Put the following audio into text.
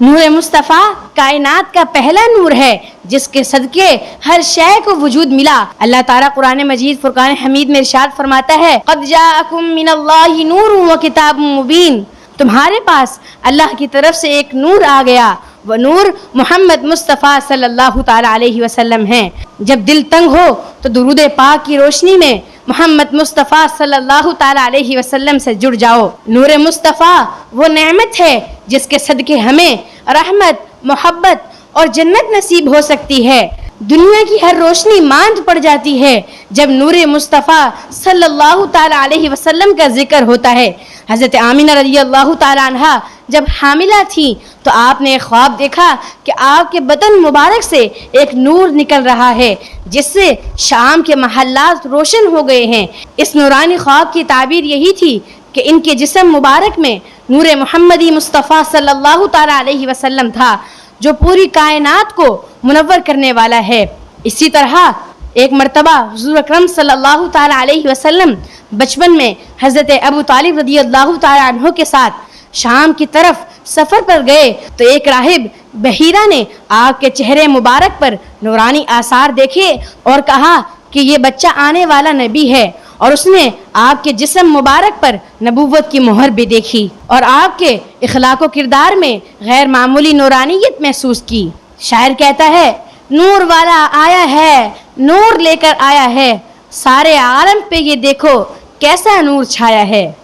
نور مصطفیٰ کائنات کا پہلا نور ہے جس کے صدقے ہر شے کو وجود ملا۔ اللہ تعالیٰ قرآن مجید فرقان حمید میں ارشاد فرماتا ہے قد جاءکم من اللہ نور و کتاب مبین، تمہارے پاس اللہ کی طرف سے ایک نور آ گیا، وہ نور محمد مصطفیٰ صلی اللہ تعالیٰ علیہ وسلم ہیں۔ جب دل تنگ ہو تو درود پاک کی روشنی میں محمد مصطفیٰ صلی اللہ تعالیٰ علیہ وسلم سے جڑ جاؤ۔ نور مصطفیٰ وہ نعمت ہے جس کے صدقے ہمیں رحمت، محبت اور جنت نصیب ہو سکتی ہے۔ دنیا کی ہر روشنی ماند پڑ جاتی ہے جب نور مصطفیٰ صلی اللہ تعالیٰ علیہ وسلم کا ذکر ہوتا ہے۔ حضرت آمینہ رضی اللہ تعالیٰ عنہا جب حاملہ تھی تو آپ نے ایک خواب دیکھا کہ آپ کے بدن مبارک سے ایک نور نکل رہا ہے جس سے شام کے محلات روشن ہو گئے ہیں۔ اس نورانی خواب کی تعبیر یہی تھی کہ ان کے جسم مبارک میں نور محمدی مصطفیٰ صلی اللہ تعالیٰ علیہ وسلم تھا جو پوری کائنات کو منور کرنے والا ہے۔ اسی طرح ایک مرتبہ حضور اکرم صلی اللہ تعالیٰ علیہ وسلم بچپن میں حضرت ابو طالب رضی اللہ تعالیٰ عنہ کے ساتھ شام کی طرف سفر پر گئے تو ایک راہب بحیرہ نے آپ کے چہرے مبارک پر نورانی آثار دیکھے اور کہا کہ یہ بچہ آنے والا نبی ہے، اور اس نے آپ کے جسم مبارک پر نبوت کی مہر بھی دیکھی اور آپ کے اخلاق و کردار میں غیر معمولی نورانیت محسوس کی۔ شاعر کہتا ہے نور والا آیا ہے، نور لے کر آیا ہے، سارے عالم پہ یہ دیکھو کیسا نور چھایا ہے۔